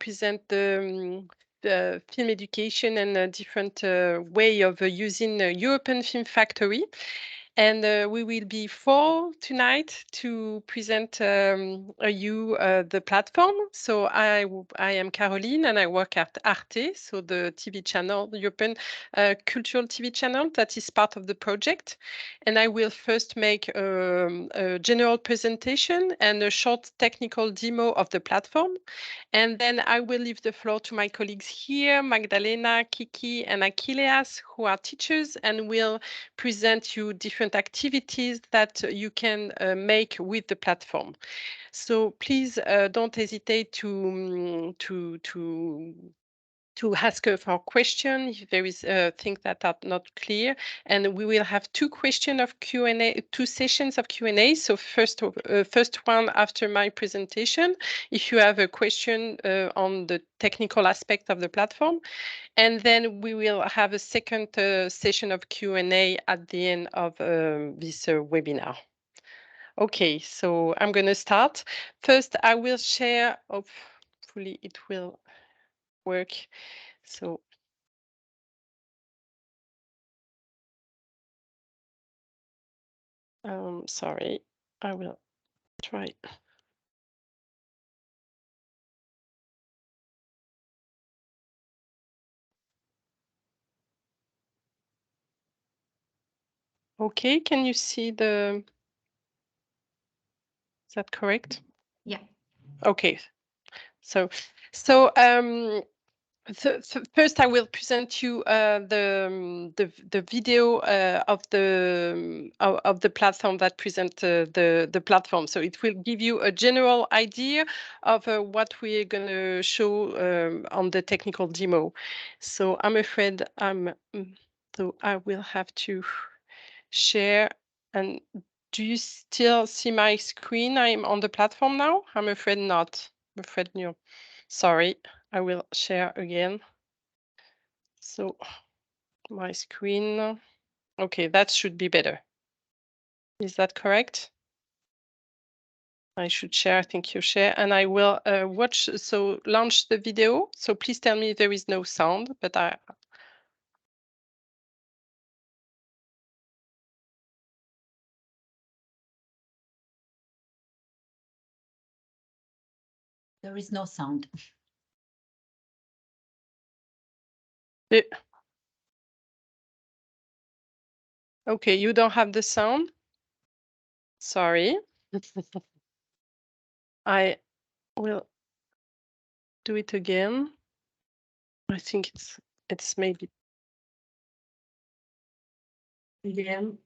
present the film education and a different way of using European Film Factory. And we will be 4 tonight to present you the platform. So I am Caroline and I work at Arte, so the TV channel, the European cultural TV channel that is part of the project. And I will first make a general presentation and a short technical demo of the platform. And then I will leave the floor to my colleagues here, Magdalena, Kiki, and Achilleas, who are teachers, and will present you different activities that you can make with the platform. So please don't hesitate to ask for question if there is things that are not clear, and we will have 2 questions of Q&A, 2 sessions of Q&A. So first one after my presentation, if you have a question on the technical aspect of the platform, and then we will have a second session of Q&A at the end of this webinar. Okay, so I'm going to start. First, I will share, hopefully it will work. So sorry, I will try. Okay, can you see the, is that correct? Yeah. Okay, so first, I will present you the video of the platform that present the platform. So it will give you a general idea of what we're going to show on the technical demo. So I'm afraid so I will have to share. And do you still see my screen? I'm on the platform now. I'm afraid not. I'm afraid no. Sorry. I will share again. So my screen, okay, that should be better. Is that correct? I should share, I think you share, and I will launch the video. So please tell me if there is no sound, but There is no sound. Okay, you don't have the sound? Sorry. I will do it again. I think it's maybe again.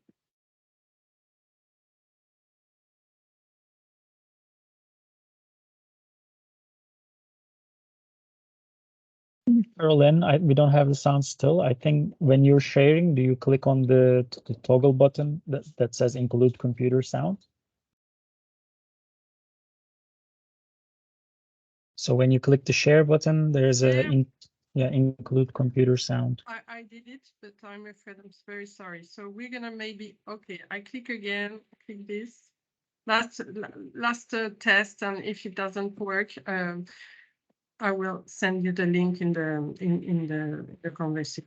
Caroline, we don't have the sound still. I think when you're sharing, do you click on the toggle button that says include computer sound? So when you click the share button, there's include computer sound. I did it, but I'm afraid I'm very sorry. So we're gonna maybe, okay, I click again, click this. Last test, and if it doesn't work, I will send you the link in the conversation.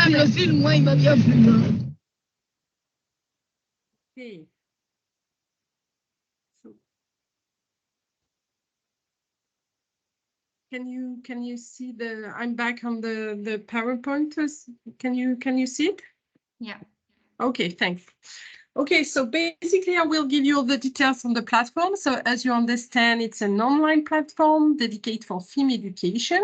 Le film, moi, il m'a bien plu. Okay. So, Can you see the? I'm back on the PowerPoint. Can you see it? Yeah. Okay, thanks. Okay, so basically I will give you all the details on the platform. So as you understand, it's an online platform dedicated for film education.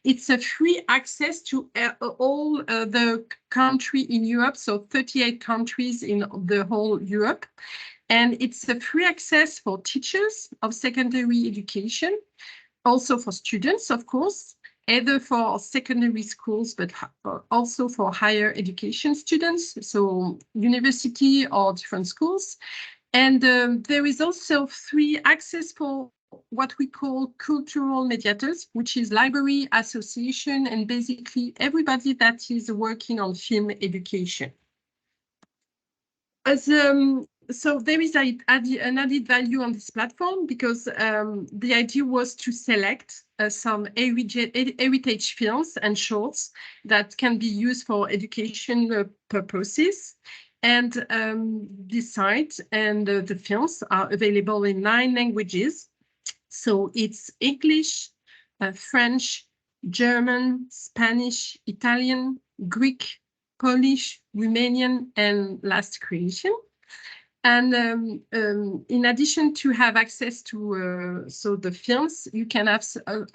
It's a free access to all the country in Europe, so 38 countries in the whole Europe. And it's a free access for teachers of secondary education, also for students, of course, either for secondary schools, but also for higher education students, so university or different schools. And there is also free access for what we call cultural mediators, which is library, association, and basically everybody that is working on film education. So there is an added value on this platform because the idea was to select some heritage films and shorts that can be used for education purposes. And this site and the films are available in 9 languages. So it's English, French, German, Spanish, Italian, Greek, Polish, Romanian, and last Croatian. And in addition to have access to so the films, you can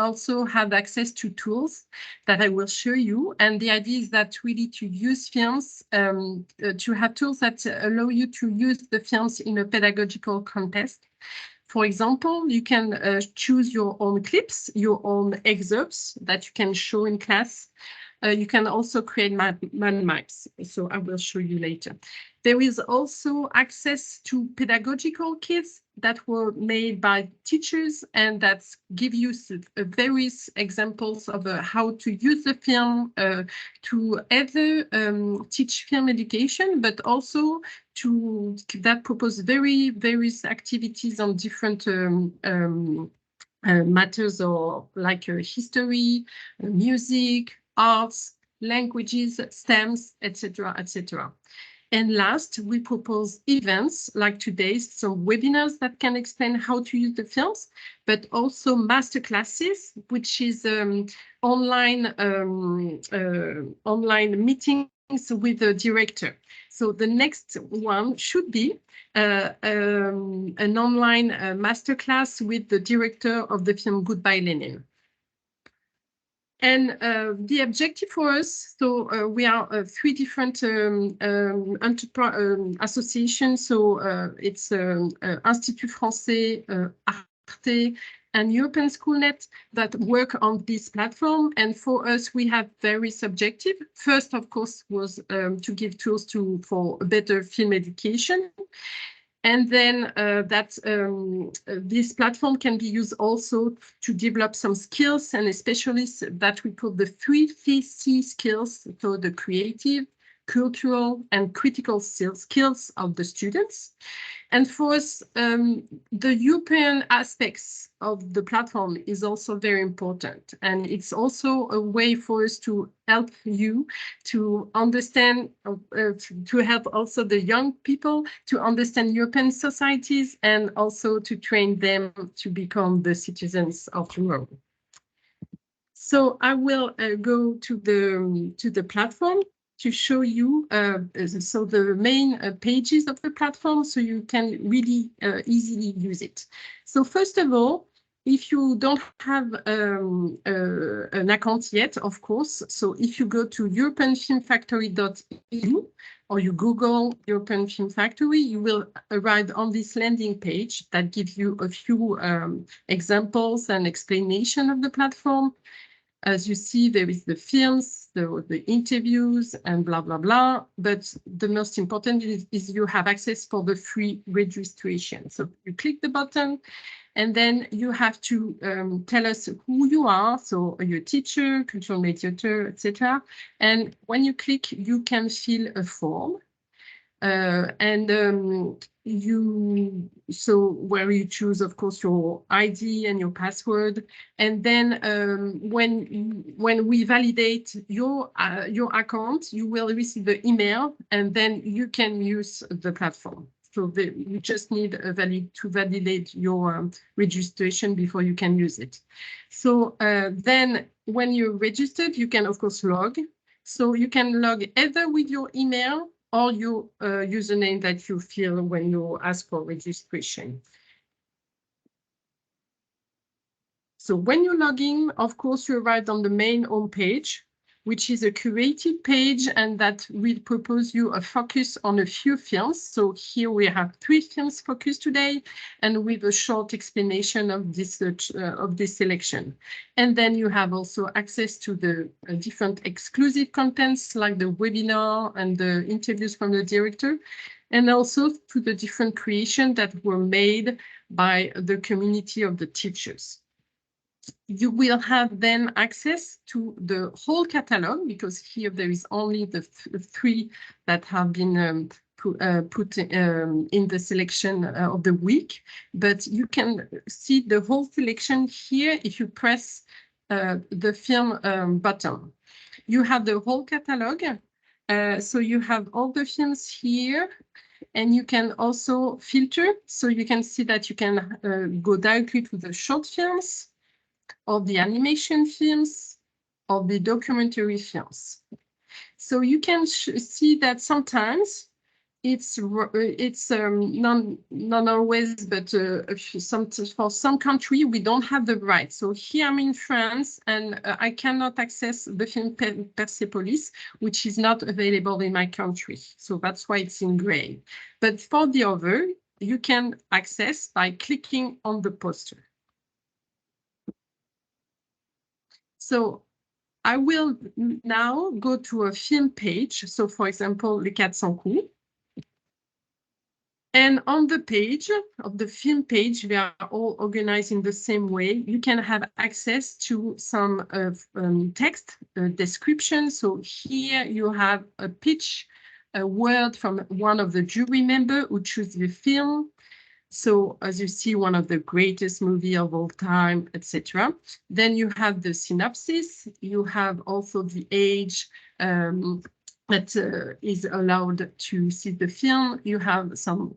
also have access to tools that I will show you. And the idea is that really to use films, to have tools that allow you to use the films in a pedagogical context. For example, you can choose your own clips, your own excerpts that you can show in class. You can also create mind maps, so I will show you later. There is also access to pedagogical kits that were made by teachers and that give you various examples of how to use the film to either teach film education, but also that propose various activities on different matters or like history, music, arts, languages, STEMs, etc., etc. And last, we propose events like today's, some webinars that can explain how to use the films, but also masterclasses, which is online meetings with the director. So the next one should be an online masterclass with the director of the film Goodbye Lenin. And the objective for us, so we are 3 different associations. So it's Institut Français, Arte, and European Schoolnet that work on this platform. And for us, we have various objectives. First, of course, was to give tools for a better film education. And then this platform can be used also to develop some skills, and especially that we call the 3 C skills, so the creative, cultural, and critical skills of the students. And for us, the European aspects of the platform is also very important. And it's also a way for us to help you to understand, to help also the young people to understand European societies and also to train them to become the citizens of Europe. So I will go to the platform to show you so the main pages of the platform so you can really easily use it. So first of all, if you don't have an account yet, of course, so if you go to europeanfilmfactory.eu or you Google European Film Factory, you will arrive on this landing page that gives you a few examples and explanation of the platform. As you see, there is the films, the interviews, and blah, blah, blah. But the most important is you have access for the free registration. So you click the button, and then you have to tell us who you are. So are you a teacher, cultural mediator, etc. And when you click, you can fill a form. Where you choose, of course, your ID and your password, and then when we validate your account, you will receive the email, and then you can use the platform. So you just need to validate your registration before you can use it. So then when you're registered, you can, of course, log. So you can log either with your email or your username that you fill when you ask for registration. So when you log in, of course, you arrive on the main home page, which is a curated page, and that will propose you a focus on a few films. So here we have 3 films focused today, and with a short explanation of this selection. And then you have also access to the different exclusive contents like the webinar and the interviews from the director, and also to the different creations that were made by the community of the teachers. You will have then access to the whole catalog, because here there is only the 3 that have been put in the selection of the week, but you can see the whole selection here if you press the film button. You have the whole catalog, so you have all the films here, and you can also filter, so you can see that you can go directly to the short films, or the animation films, or the documentary films. So you can see that sometimes it's not always, but for some country we don't have the right. So here I'm in France, and I cannot access the film Persepolis, which is not available in my country. So that's why it's in gray. But for the other, you can access by clicking on the poster. So I will now go to a film page. So for example, Les 400 coups. And on the page of the film page, they are all organized in the same way. You can have access to some text description. So here you have a pitch, a word from one of the jury members who choose the film. So as you see, one of the greatest movie of all time, etc. Then you have the synopsis. You have also the age that is allowed to see the film. You have some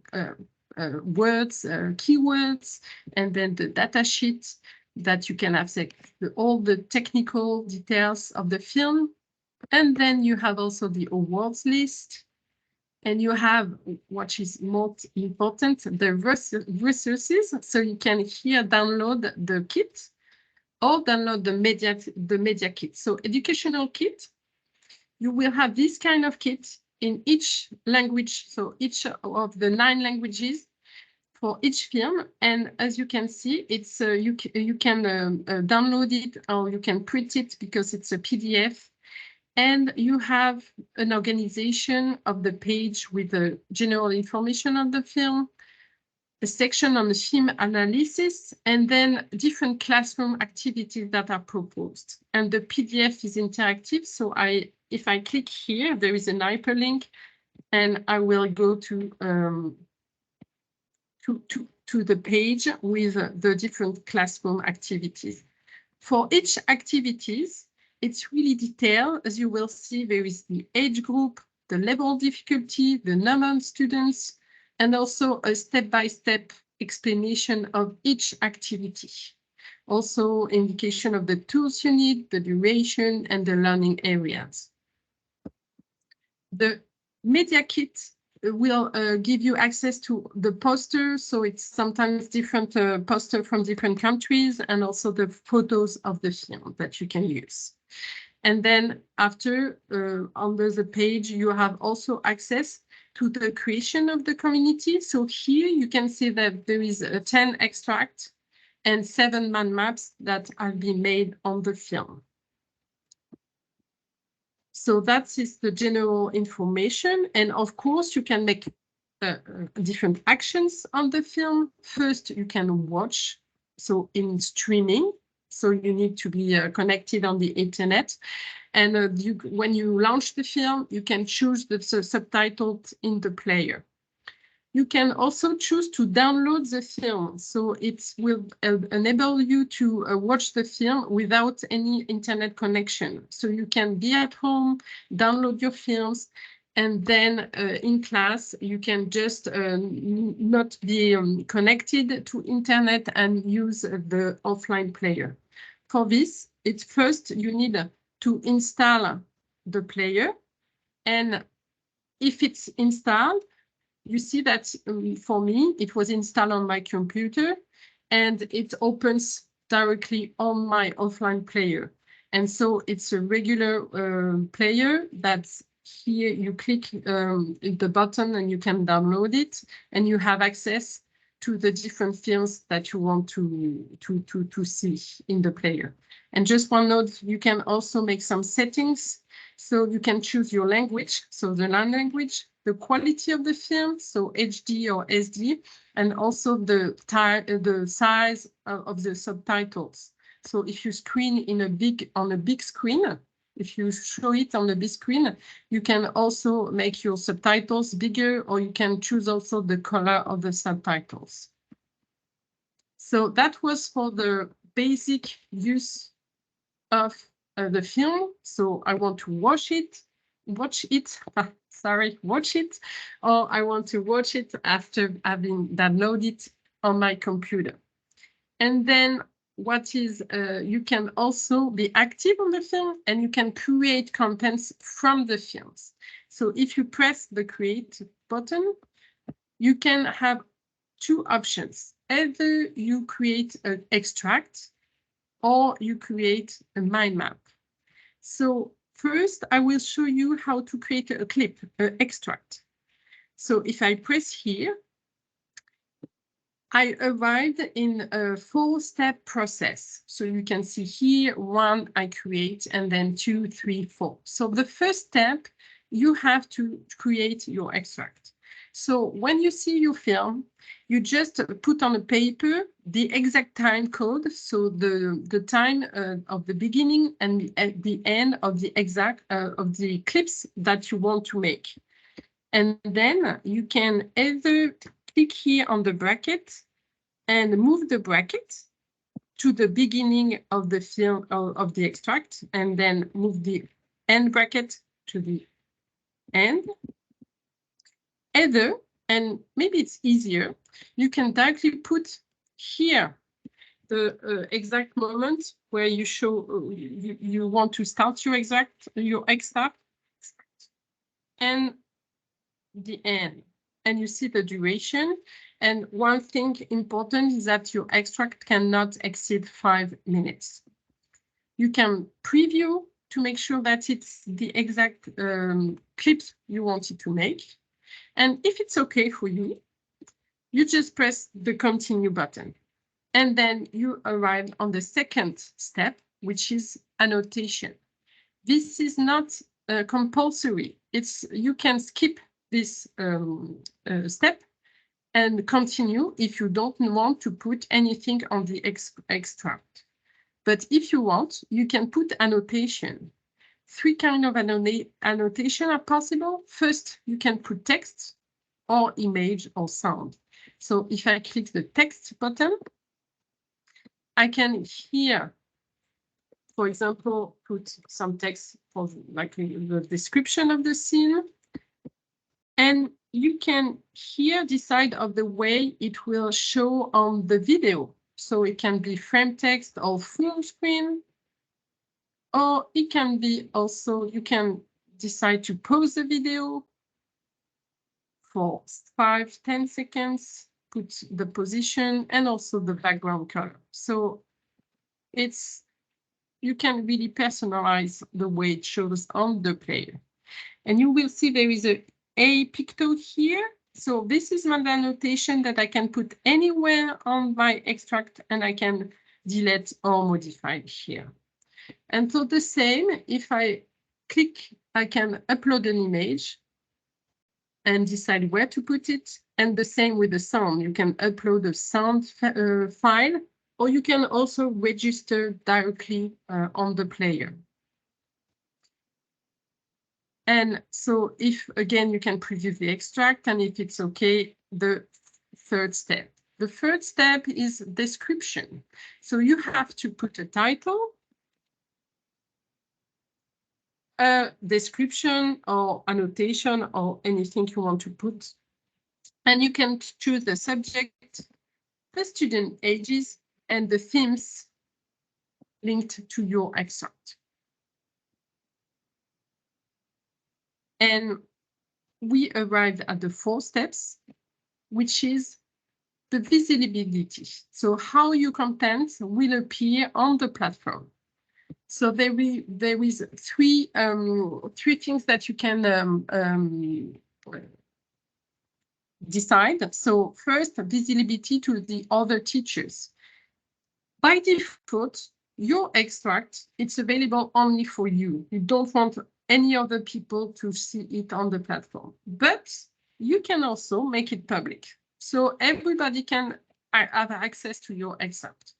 words, keywords, and then the data sheet that you can access all the technical details of the film. And then you have also the awards list. And you have, what is most important, the resources. So you can here download the kit or download the media kit. So educational kit, you will have this kind of kit in each language. So each of the 9 languages for each film. And as you can see, it's you can download it, or you can print it because it's a PDF. And you have an organization of the page with the general information of the film, a section on the film analysis, and then different classroom activities that are proposed. And the PDF is interactive. So if I click here, there is an hyperlink, and I will go to the page with the different classroom activities. For each activities, it's really detailed. As you will see, there is the age group, the level of difficulty, the number of students, and also a step-by-step explanation of each activity. Also, indication of the tools you need, the duration, and the learning areas. The media kit will give you access to the poster. So it's sometimes different poster from different countries, and also the photos of the film that you can use. And then after, under the page, you have also access to the creation of the community. So here you can see that there is a 10 extract and 7 mind maps that have been made on the film. So that is the general information. And of course, you can make different actions on the film. First, you can watch, so in streaming. So you need to be connected on the internet. And when you launch the film, you can choose the subtitles in the player. You can also choose to download the film. So it will enable you to watch the film without any internet connection. So you can be at home, download your films, And then in class, you can just not be connected to internet and use the offline player. For this, it's first you need to install the player. And if it's installed, you see that for me, it was installed on my computer and it opens directly on my offline player. And so it's a regular player that's here. You click the button and you can download it and you have access to the different films that you want to see in the player. And just one note, you can also make some settings. So you can choose your language, so the language, the quality of the film, so HD or SD, and also the size of the subtitles. So if you screen on a big screen, if you show it on the big screen, you can also make your subtitles bigger, or you can choose also the color of the subtitles. So that was for the basic use of the film. So I want to watch it, or I want to watch it after having downloaded it on my computer. And then what is, you can also be active on the film and you can create contents from the films. So if you press the create button, you can have two options. Either you create an extract or you create a mind map. So first, I will show you how to create a clip, an extract. So if I press here, I arrived in a 4-step process. So you can see here, 1, I create, and then 2, 3, 4. So the first step, you have to create your extract. So when you see your film, you just put on a paper the exact time code, so the time of the beginning and the end of the exact of the clips that you want to make. And then you can either click here on the bracket and move the bracket to the beginning of the film of the extract, and then move the end bracket to the end. Either, and maybe it's easier, you can directly put here the exact moment where you show you want to start your extract and the end, and you see the duration. And one thing important is that your extract cannot exceed 5 minutes. You can preview to make sure that it's the exact clips you wanted to make. And if it's okay for you, you just press the continue button. And then you arrive on the second step, which is annotation. This is not compulsory. You can skip this step and continue if you don't want to put anything on the extract. But if you want, you can put annotation. 3 kinds of annotation are possible. First, you can put text or image or sound. So if I click the text button, I can here, for example, put some text for like the description of the scene. And you can here decide of the way it will show on the video. So it can be frame text or full screen, or it can be also, you can decide to pause the video for 5-10 seconds, put the position and also the background color. So you can really personalize the way it shows on the player. And you will see there is a picto here. So this is my annotation that I can put anywhere on my extract, and I can delete or modify here. And so the same, if I click, I can upload an image and decide where to put it. And the same with the sound. You can upload a sound file, or you can also register directly on the player. And so if, again, you can preview the extract, and if it's okay, the third step. The third step is description. So you have to put a title a description or annotation or anything you want to put. And you can choose the subject, the student ages, and the themes linked to your extract. And we arrived at the 4 steps, which is the visibility. So how your content will appear on the platform. So there is three things that you can decide. So first, visibility to the other teachers. By default, your extract, it's available only for you. You don't want any other people to see it on the platform, but you can also make it public. So everybody can have access to your extract.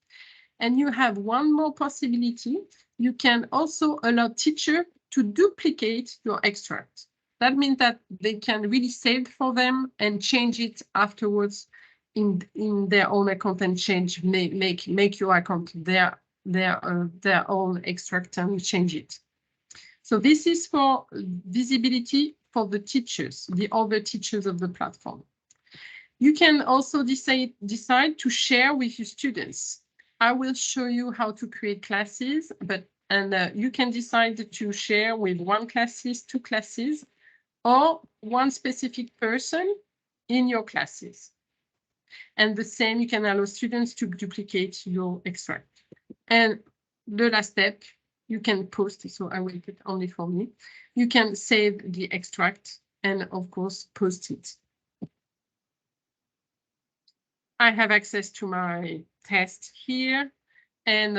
And you have one more possibility. You can also allow teacher to duplicate your extract. That means that they can really save it for them and change it afterwards in their own account and change, make your account their own extract and change it. So this is for visibility for the teachers, the other teachers of the platform. You can also decide to share with your students. I will show you how to create classes, and you can decide to share with 1 classes, 2 classes, or 1 specific person in your classes. And the same, you can allow students to duplicate your extract. And the last step, you can post, so I will put only for me. You can save the extract and of course post it. I have access to my test here, and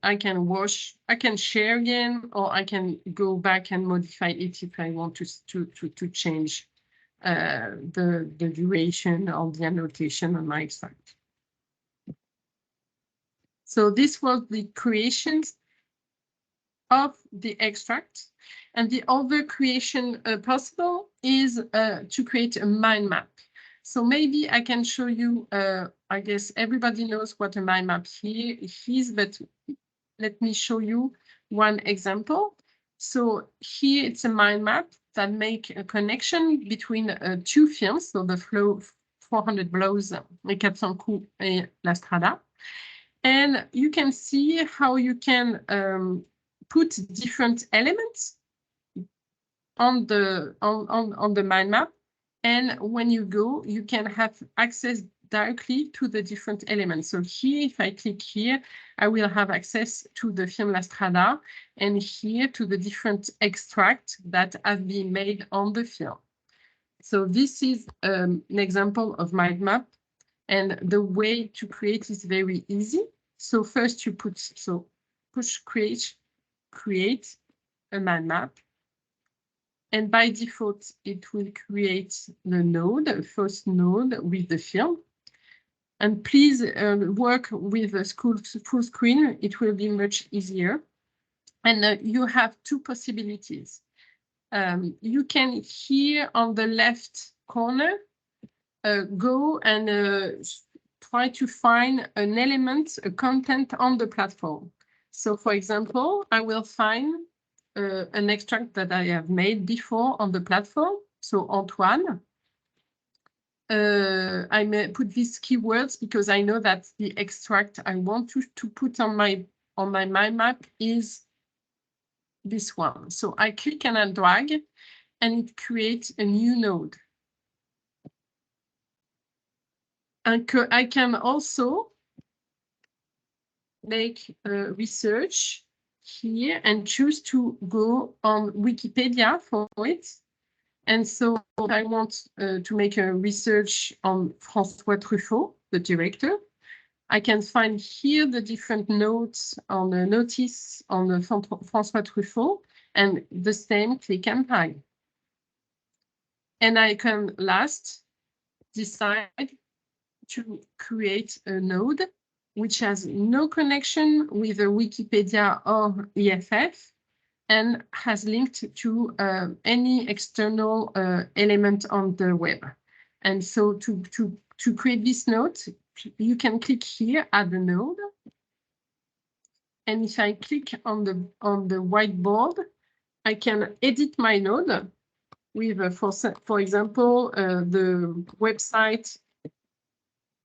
I can share again, or I can go back and modify it if I want to change the duration of the annotation on my extract. So this was the creations of the extract, and the other creation possible is to create a mind map. So maybe I can show you, I guess everybody knows what a mind map here is, but let me show you one example. So here it's a mind map that make a connection between 2 films, so the Flow 400 Blows, Les 400 coups et La Strada. And you can see how you can put different elements on the mind map. And when you go, you can have access directly to the different elements. So here, if I click here, I will have access to the film La Strada, and here to the different extracts that have been made on the film. So this is an example of mind map, and the way to create is very easy. So first you push create a mind map. And by default, it will create the node, first node with the film. And please work with the full screen. It will be much easier. And you have 2 possibilities. You can here on the left corner go and try to find an element, a content on the platform. So for example, I will find an extract that I have made before on the platform. So Antoine, I may put these keywords because I know that the extract I want to put on my mind map is this one. So I click and I drag, and it creates a new node. And I can also make research here and choose to go on Wikipedia for it. And so I want to make a research on François Truffaut, the director. I can find here the different notes on the notice on the François Truffaut, and the same, click and drag. And I can last decide to create a node which has no connection with the Wikipedia or EFF and has linked to any external element on the web. And so to create this node, you can click here, add a node. And if I click on the whiteboard, I can edit my node with, for example, the website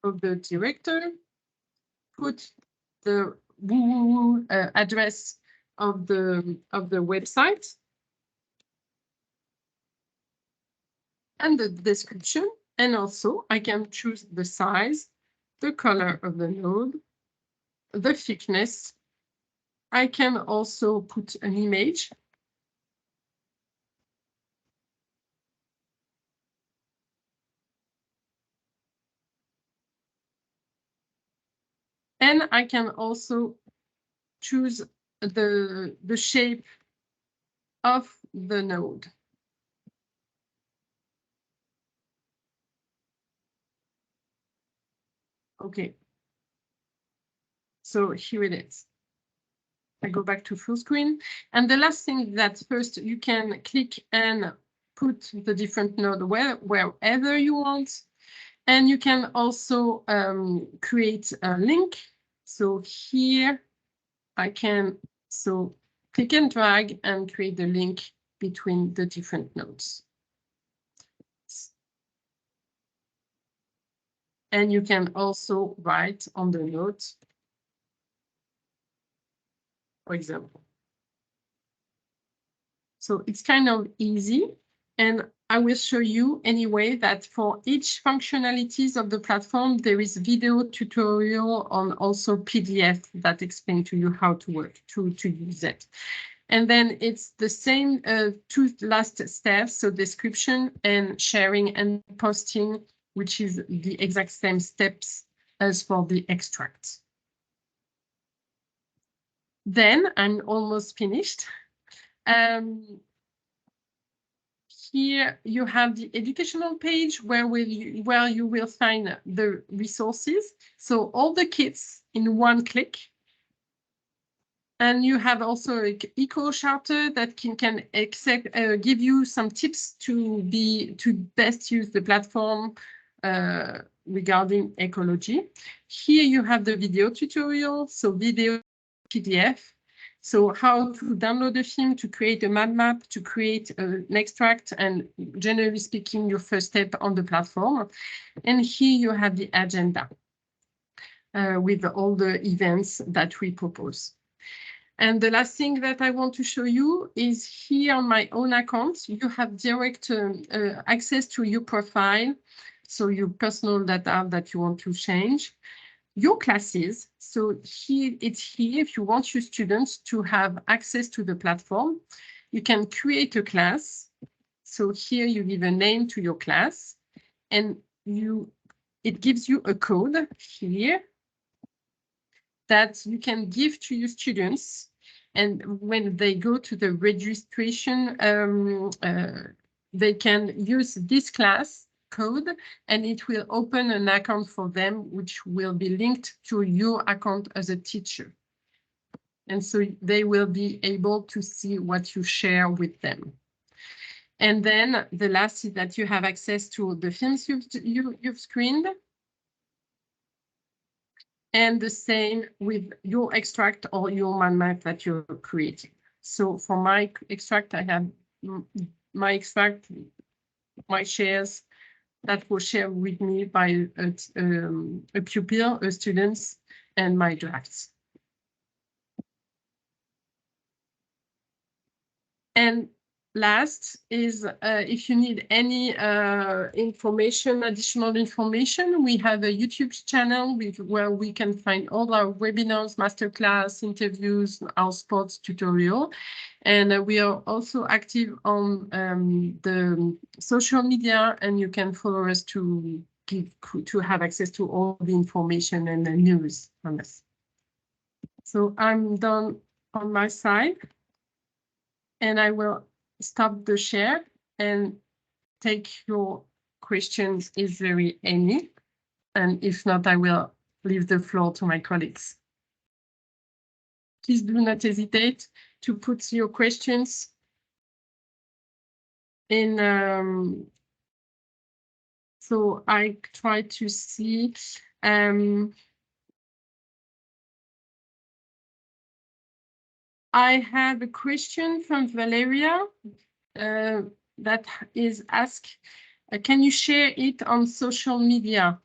of the director, put the address of the website and the description, and also I can choose the size, the color of the node, the thickness. I can also put an image. And I can also choose the shape of the node. Okay. So here it is. I go back to full screen. And the last thing that first you can click and put the different node wherever you want. And you can also create a link. So here I can click and drag and create the link between the different nodes. And you can also write on the node, for example. So it's kind of easy. And I will show you anyway that for each functionalities of the platform, there is video tutorial on also PDF that explain to you how to work, to use it. And then it's the same two last steps, so description and sharing and posting, which is the exact same steps as for the extract. Then I'm almost finished. Here you have the educational page where you will find the resources. So all the kits in one click. And you have also an eco charter that can give you some tips to best use the platform regarding ecology. Here you have the video tutorial, so video PDF. So how to download the film, to create a map, to create an extract, and generally speaking, your first step on the platform. And here you have the agenda with all the events that we propose. And the last thing that I want to show you is here on my own account, you have direct access to your profile. So your personal data that you want to change. Your classes, so here it's here if you want your students to have access to the platform, you can create a class. So here you give a name to your class and it gives you a code here that you can give to your students. And when they go to the registration, they can use this class code and it will open an account for them, which will be linked to your account as a teacher. And so they will be able to see what you share with them. And then the last is that you have access to the films you've screened. And the same with your extract or your mind map that you're creating. So for my extract, I have my extract, my shares that were shared with me by a pupil, a student, and my drafts. And last is if you need any information, additional information, we have a YouTube channel where we can find all our webinars, masterclass, interviews, our sports tutorial. And we are also active on the social media, and you can follow us to have access to all the information and the news from us. So I'm done on my side. And I will stop the share and take your questions if there is any. And if not, I will leave the floor to my colleagues. Please do not hesitate to put your questions in. So I try to see. I have a question from Valeria that is asked, can you share it on social media?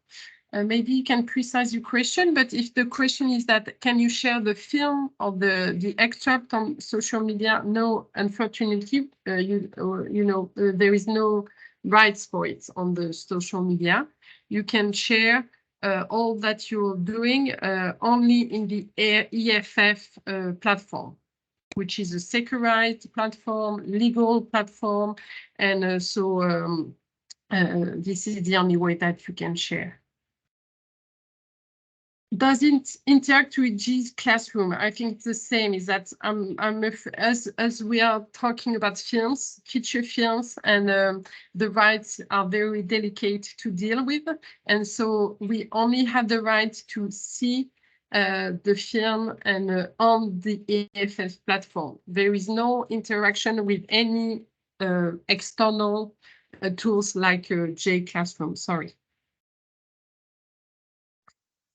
Maybe you can precise your question, but if the question is that, can you share the film or the extract on social media? No, unfortunately, there is no rights for it on the social media. You can share all that you're doing only in the EFF platform, which is a secured platform, legal platform, and this is the only way that you can share. Does it interact with G's classroom? I think it's the same. Is that as we are talking about films, feature films, and the rights are very delicate to deal with, and so we only have the right to see the film and on the EFF platform. There is no interaction with any external tools like J Classroom. Sorry.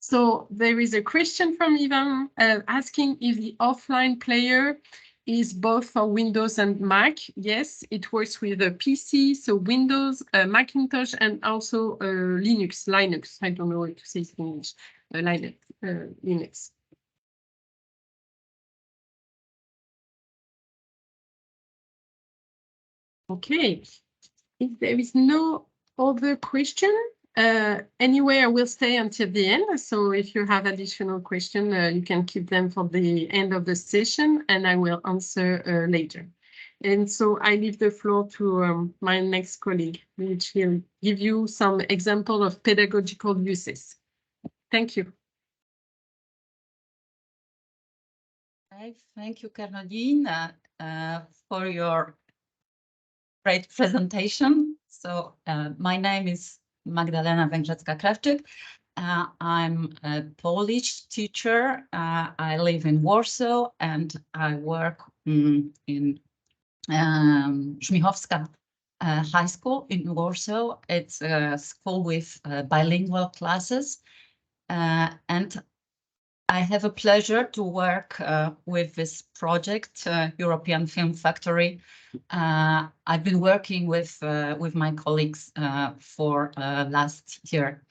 So there is a question from Ivan asking if the offline player is both for Windows and Mac. Yes, it works with a PC, so Windows, Macintosh, and also Linux. I don't know how to say it in English. Linux. Okay, if there is no other question, anyway, I will stay until the end. So if you have additional questions, you can keep them for the end of the session, and I will answer later. And so I leave the floor to my next colleague, which will give you some example of pedagogical uses. Thank you. Thank you, Caroline, for your great presentation. So my name is Magdalena Węgrzecka-Krawczyk. I'm a Polish teacher. I live in Warsaw and I work in Żmichowska High School in Warsaw. It's a school with bilingual classes. And I have a pleasure to work with this project, European Film Factory. I've been working with my colleagues for last year.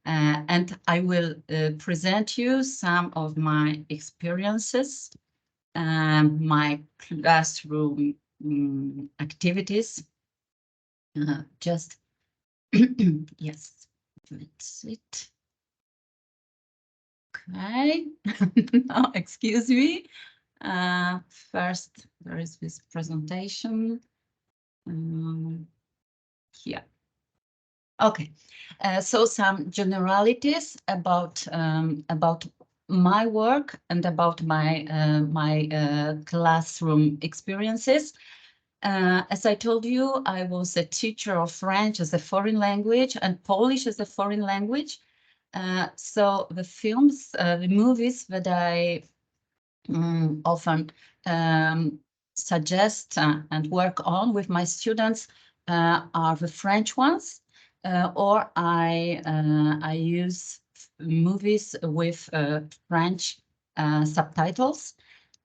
And I will present you some of my experiences, my classroom activities. Yes, that's it. Okay, no, excuse me. First, there is this presentation here. Okay, so some generalities about my work and about my classroom experiences. As I told you, I was a teacher of French as a foreign language and Polish as a foreign language. So the films, the movies that I often suggest and work on with my students are the French ones, or I use movies with French subtitles,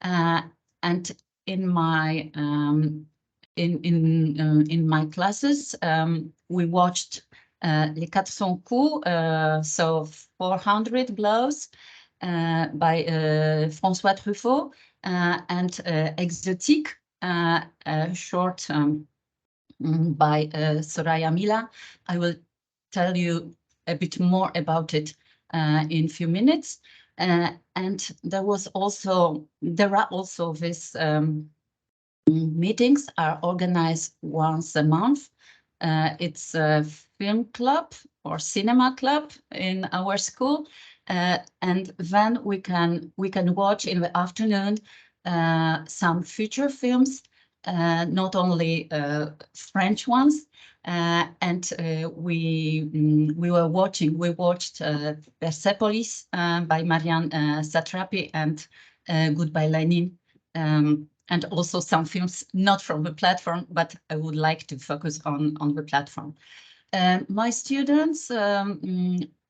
and in my in my classes we watched Les 400 coups, so 400 blows by François Truffaut, and Exotique, short by Soraya Mila. I will tell you a bit more about it in a few minutes. And there are also these meetings are organized once a month. It's a film club or cinema club in our school, and then we can watch in the afternoon some feature films, not only French ones, and we watched Persepolis by Marianne Satrapi and Goodbye Lenin, and also some films not from the platform, but I would like to focus on the platform. My students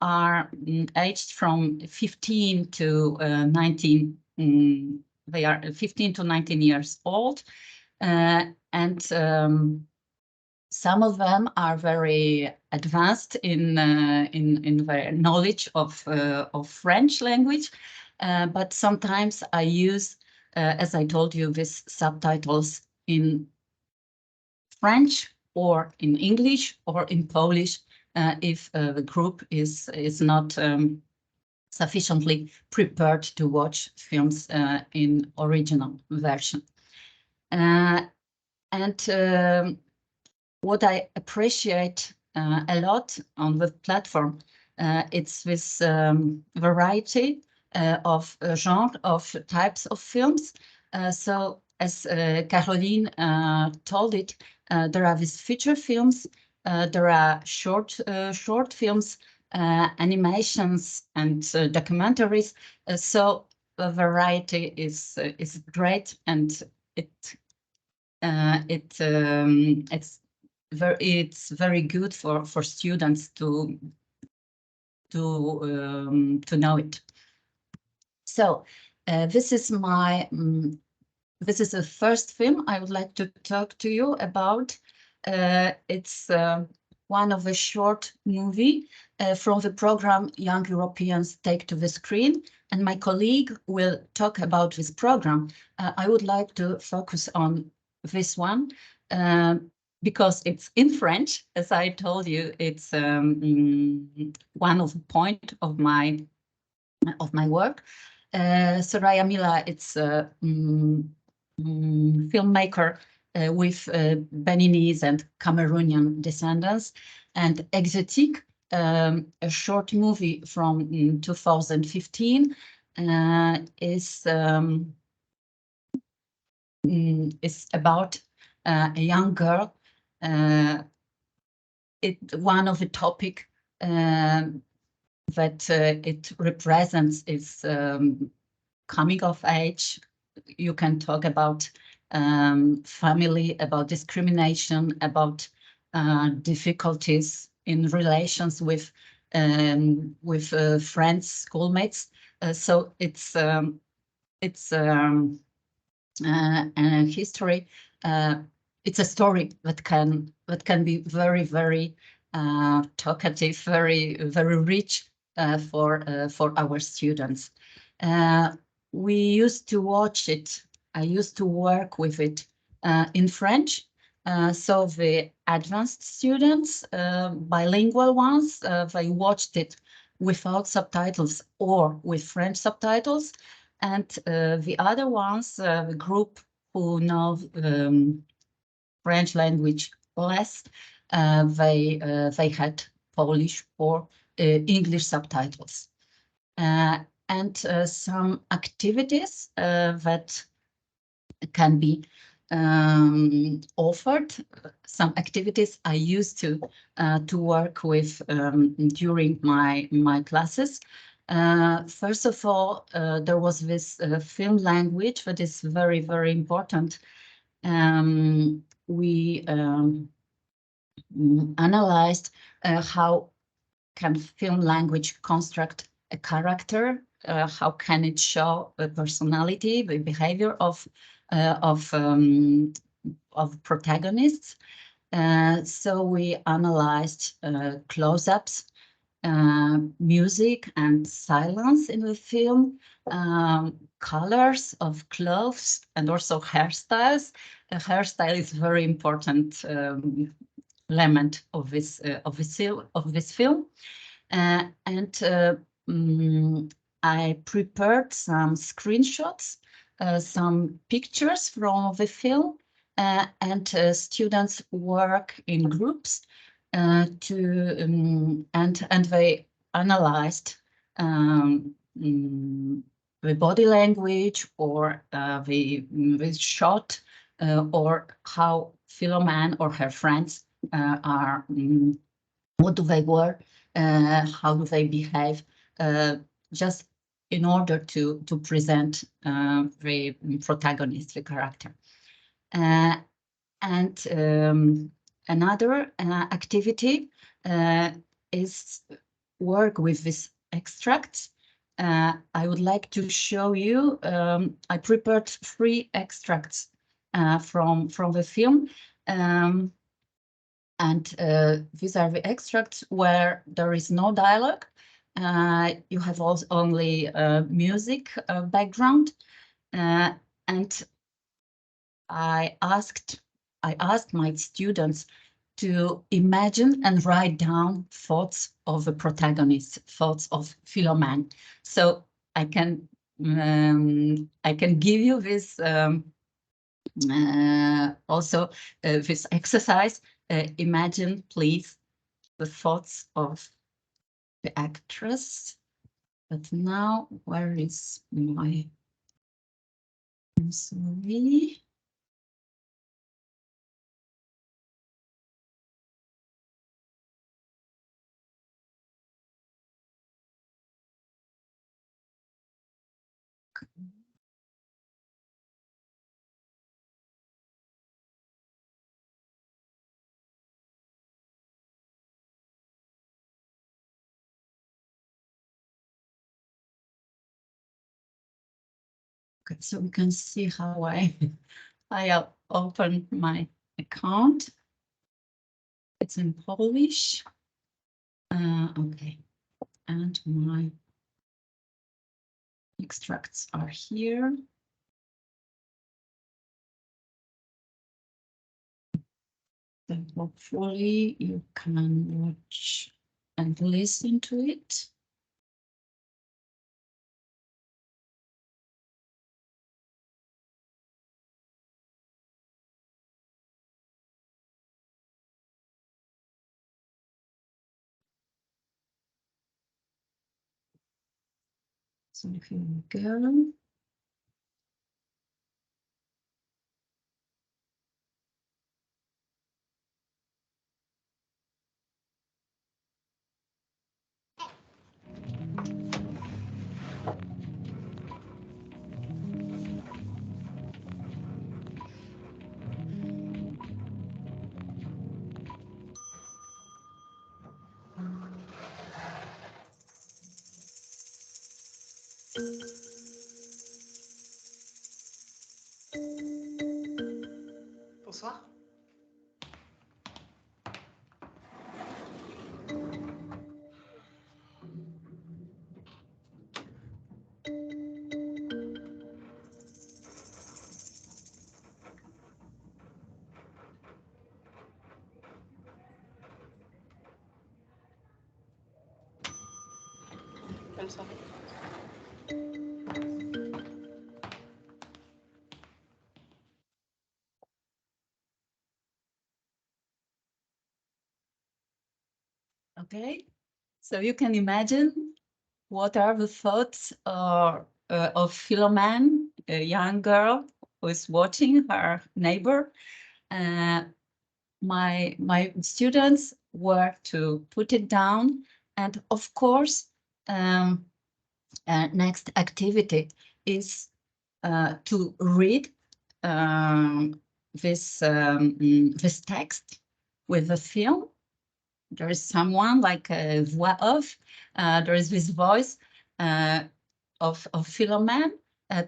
are aged from 15 to 19 they are 15 to 19 years old, and some of them are very advanced in their knowledge of French language, but sometimes I use, as I told you, these subtitles in French or in English or in Polish, if the group is not sufficiently prepared to watch films in original version. And what I appreciate a lot on the platform, it's this variety of genre, of types of films. So as Caroline told it, there are these feature films, there are short films, animations, and documentaries. So the variety is great, and it's very good for students to know it. So this is the first film I would like to talk to you about. It's one of a short movie from the program Young Europeans Take to the Screen, and my colleague will talk about this program. I would like to focus on this one because it's in French. As I told you, it's one of the point of my work. Soraya Mila, it's a filmmaker with Beninese and Cameroonian descendants, and Exotic, a short movie from 2015, is about a young girl. One of the topic that it represents is coming of age. You can talk about family, about discrimination, about difficulties in relations with friends, schoolmates. So it's a history. It's a story that can be very, very talkative, very, very rich for our students. We used to watch it. I used to work with it in French. So the advanced students, bilingual ones, they watched it without subtitles or with French subtitles. And the other ones, the group who know French language less, they had Polish or English subtitles. And some activities that can be offered. Some activities I used to work with during my classes. First of all, there was this film language that is very, very important. We analyzed how can film language construct a character, how can it show the personality, the behavior of protagonists. So we analyzed close-ups, music and silence in the film, colors of clothes, and also hairstyles. A hairstyle is very important element of this film. I prepared some screenshots, some pictures from the film, and students work in groups and they analyzed the body language or the shot or how Philoman or her friends are, what do they wear, how do they behave, just in order to present the protagonist, the character. Another activity is work with these extracts. I would like to show you, I prepared 3 extracts from the film. And these are the extracts where there is no dialogue. You have also only music background. And I asked my students to imagine and write down thoughts of the protagonist, thoughts of Philomen. So I can give you this also this exercise. Imagine, please, the thoughts of the actress. But now, where is my? I'm sorry. Okay, so we can see how I open my account. It's in Polish. Okay, and my extracts are here. So hopefully you can watch and listen to it. So here we go. Bonsoir. Comme ça. Okay, so you can imagine what are the thoughts of Philomen, a young girl who is watching her neighbor. My students were to put it down, and of course, next activity is to read this text with the film. There is someone like a voix off. There is this voice of Philomen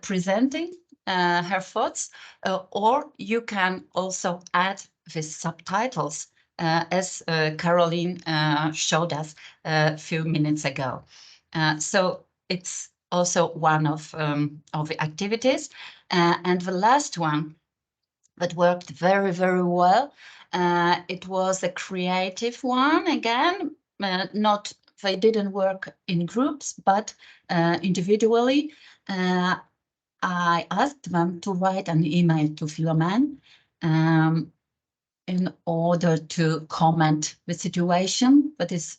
presenting her thoughts, or you can also add these subtitles, as Caroline showed us a few minutes ago. So it's also one of the activities. And the last one that worked very, very well, it was a creative one again. They didn't work in groups, but individually. I asked them to write an email to Philomen in order to comment the situation that is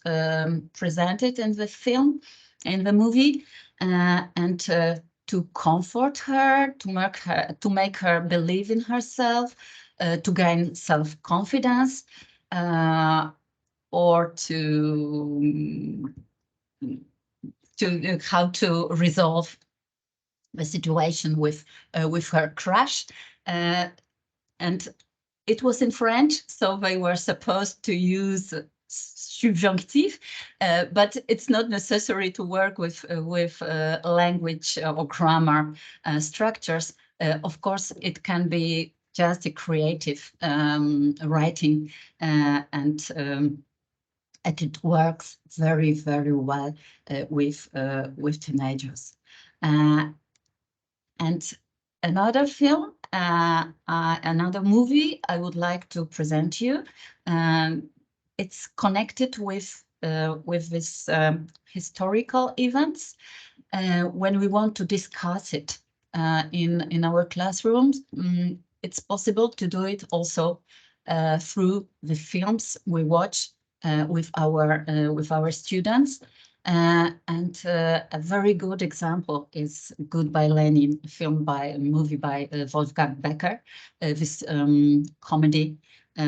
presented in the film, in the movie, and to comfort her, to make her believe in herself, to gain self-confidence, or to how to resolve the situation with her crush, and it was in French, so they were supposed to use subjunctive, but it's not necessary to work with language or grammar structures. Of course, it can be just a creative writing, and it works very, very well with teenagers. And another film, another movie I would like to present you. It's connected with this historical events. When we want to discuss it in our classrooms, it's possible to do it also through the films we watch with our students. And a very good example is Goodbye Lenin, a movie by Wolfgang Becker, this comedy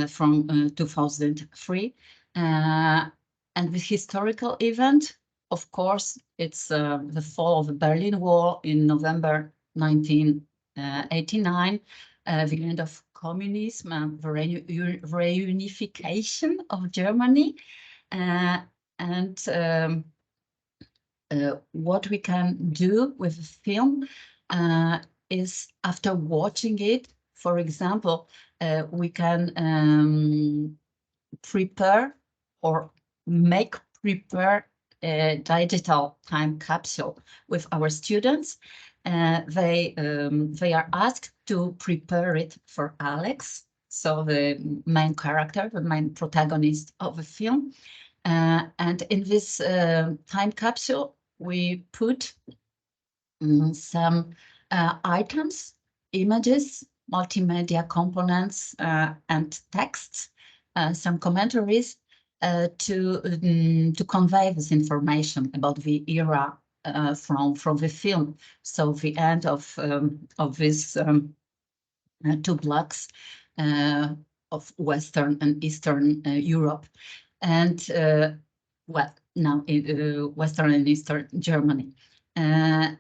from 2003. And the historical event, of course, it's the fall of the Berlin Wall in November 1989, the end of communism, the reunification of Germany, and what we can do with the film is, after watching it, for example, we can prepare a digital time capsule with our students. They are asked to prepare it for Alex, so the main character, the main protagonist of the film. And in this time capsule, we put some items, images, multimedia components, and texts, some commentaries to convey this information about the era from the film. So the end of this 2 blocks of Western and Eastern Europe, and well, now in Western and Eastern Germany. And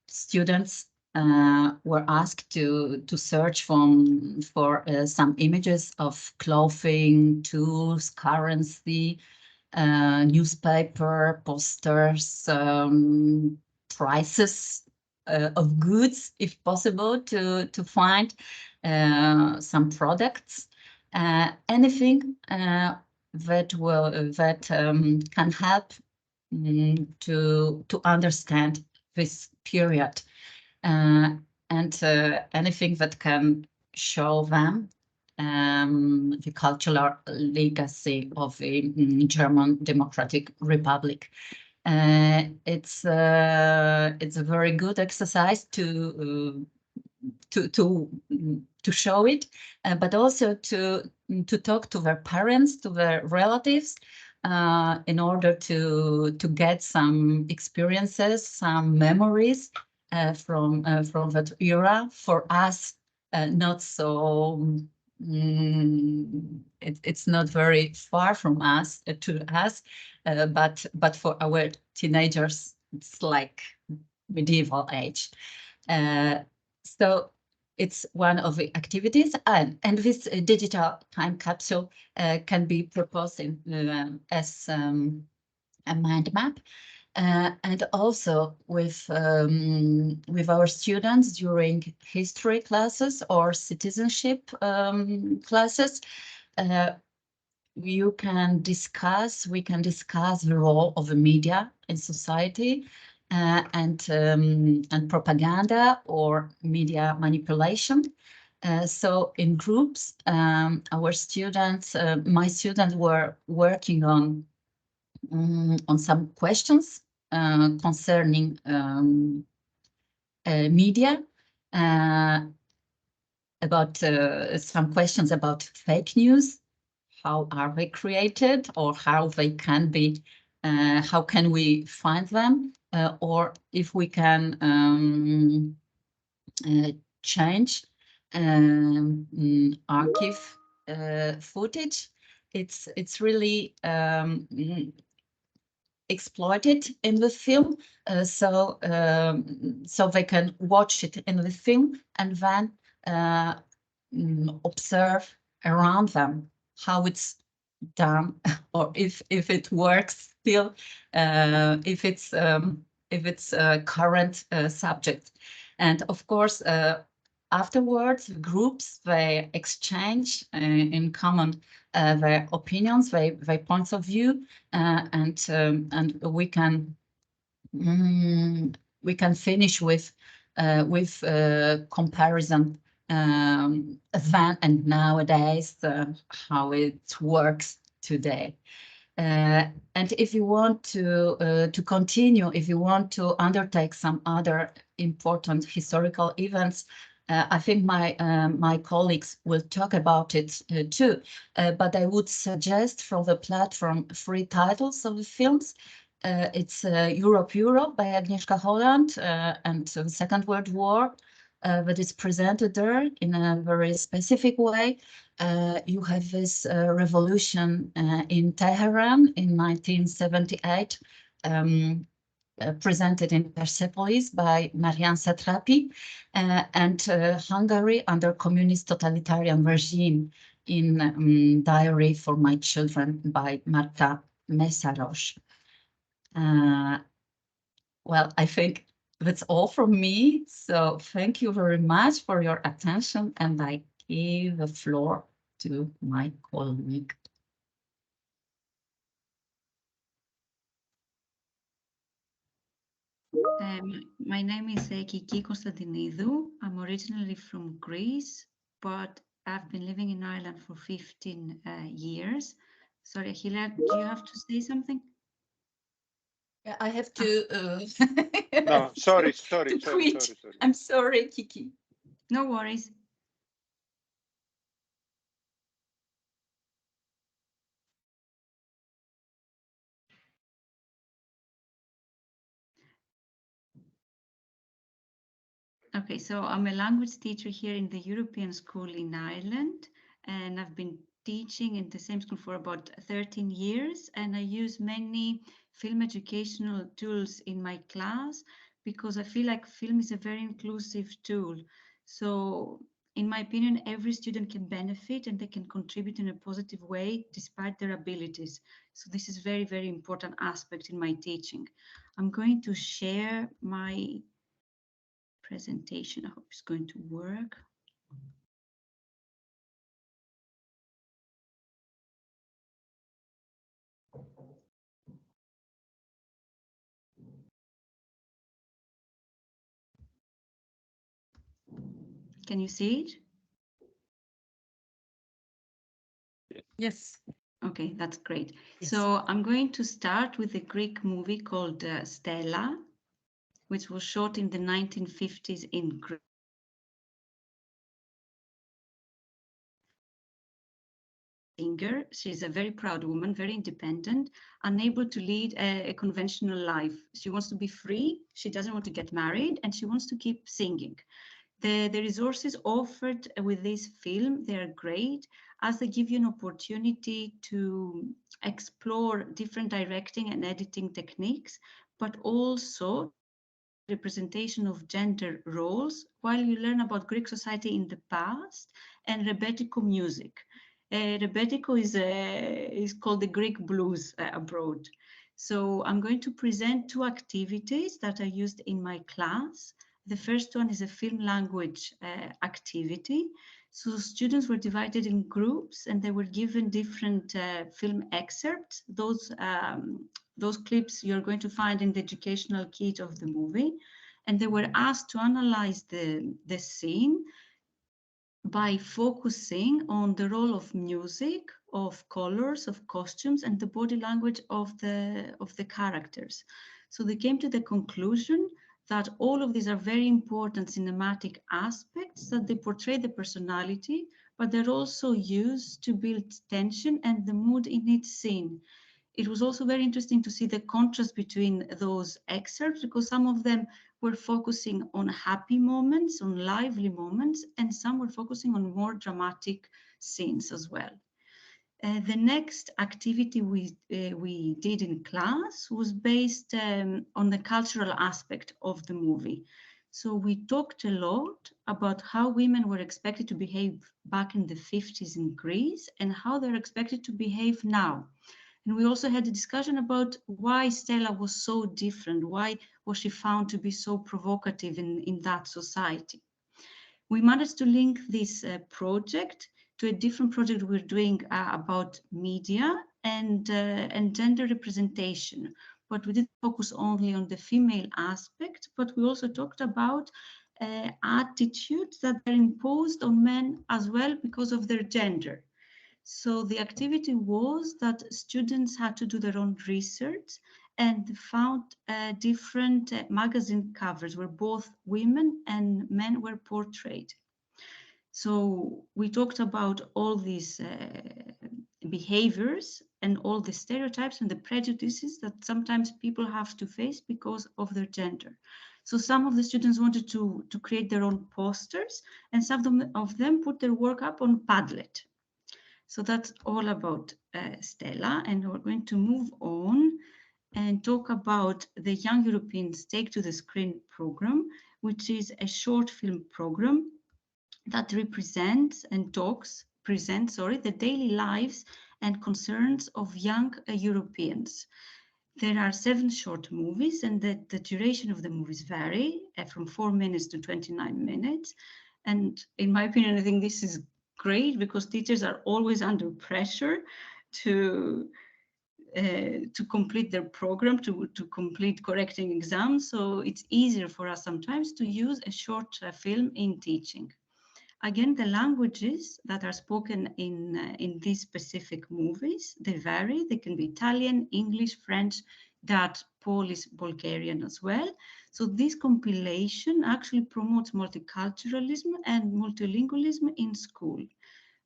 students were asked to search for some images of clothing, tools, currency, newspaper, posters, prices of goods, if possible, to find some products, anything that can help to understand this period, and anything that can show them the cultural legacy of the German Democratic Republic. It's a very good exercise to show it, but also to talk to their parents, to their relatives, in order to get some experiences, some memories from that era. For us, not so. It's not very far from us to us, but for our teenagers, it's like medieval age. So it's one of the activities, and this digital time capsule can be proposed as a mind map, and also with our students during history classes or citizenship classes. We can discuss the role of the media in society, and propaganda or media manipulation. So in groups, our students, my students, were working on some questions concerning media, about some questions about fake news. How are they created, or how they can be? How can we find them, or if we can change archive footage? It's really exploited in the film, so they can watch it in the film and then observe around them how it's done, or if it works still, if it's a current subject. And of course, afterwards, groups, they exchange in common their opinions, their points of view, and we can finish with comparison then and nowadays, how it works today. And if you want to continue, if you want to undertake some other important historical events, I think my colleagues will talk about it too. But I would suggest from the platform 3 titles of the films. It's Europe by Agnieszka Holland and the Second World War, that is presented there in a very specific way. You have this revolution in Tehran in 1978, presented in Persepolis by Marian Satrapi, and Hungary under communist totalitarian regime in Diary for My Children by Marta Mesaros. Well, I think that's all from me. So thank you very much for your attention, and I give the floor to my colleague. My name is Kiki Konstantinidou. I'm originally from Greece, but I've been living in Ireland for 15 years. Sorry, Achille, do you have to say something? Yeah, I have to. No, sorry. I'm sorry, Kiki. No worries. Okay, so I'm a language teacher here in the European School in Ireland, and I've been teaching in the same school for about 13 years, and I use many film educational tools in my class because I feel like film is a very inclusive tool. So in my opinion, every student can benefit and they can contribute in a positive way despite their abilities. So this is very, very important aspect in my teaching. I'm going to share my presentation. I hope it's going to work. Can you see it? Yes. Okay, that's great. Yes. So I'm going to start with a Greek movie called Stella, which was shot in the 1950s in Greece. Singer. She's a very proud woman, very independent, unable to lead a conventional life. She wants to be free. She doesn't want to get married, and she wants to keep singing. The resources offered with this film, they are great, as they give you an opportunity to explore different directing and editing techniques, but also representation of gender roles while you learn about Greek society in the past and rebetiko music. Rebetiko is called the Greek blues abroad. So I'm going to present 2 activities that are used in my class. The first one is a film language activity. So students were divided in groups and they were given different film excerpts. Those clips you're going to find in the educational kit of the movie. And they were asked to analyze the scene by focusing on the role of music, of colors, of costumes, and the body language of the characters. So they came to the conclusion that all of these are very important cinematic aspects, that they portray the personality, but they're also used to build tension and the mood in each scene. It was also very interesting to see the contrast between those excerpts, because some of them were focusing on happy moments, on lively moments, and some were focusing on more dramatic scenes as well. The next activity we did in class was based on the cultural aspect of the movie. So we talked a lot about how women were expected to behave back in the 50s in Greece and how they're expected to behave now. And we also had a discussion about why Stella was so different. Why was she found to be so provocative in that society? We managed to link this project to a different project we're doing about media and gender representation. But we didn't focus only on the female aspect, but we also talked about attitudes that are imposed on men as well because of their gender. So the activity was that students had to do their own research and found different magazine covers where both women and men were portrayed. So we talked about all these behaviors and all the stereotypes and the prejudices that sometimes people have to face because of their gender. So some of the students wanted to create their own posters, and some of them put their work up on Padlet. So that's all about Stella, and we're going to move on and talk about the Young Europeans Take to the Screen program, which is a short film program that presents the daily lives and concerns of young Europeans. There are 7 short movies, and the duration of the movies vary from 4 minutes to 29 minutes. And in my opinion, I think this is great because teachers are always under pressure to complete their program, to complete correcting exams. So it's easier for us sometimes to use a short film in teaching. Again, the languages that are spoken in these specific movies, they vary. They can be Italian, English, French, Dutch, Polish, Bulgarian as well. So this compilation actually promotes multiculturalism and multilingualism in school.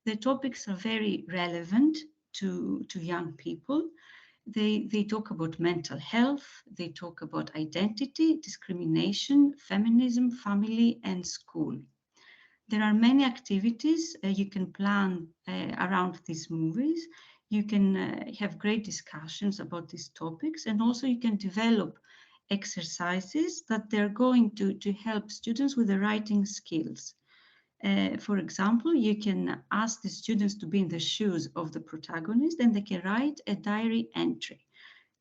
The topics are very relevant to young people. They talk about mental health, they talk about identity, discrimination, feminism, family, and school. There are many activities you can plan around these movies. You can have great discussions about these topics, and also you can develop exercises that they're going to help students with the writing skills. For example, you can ask the students to be in the shoes of the protagonist, and they can write a diary entry.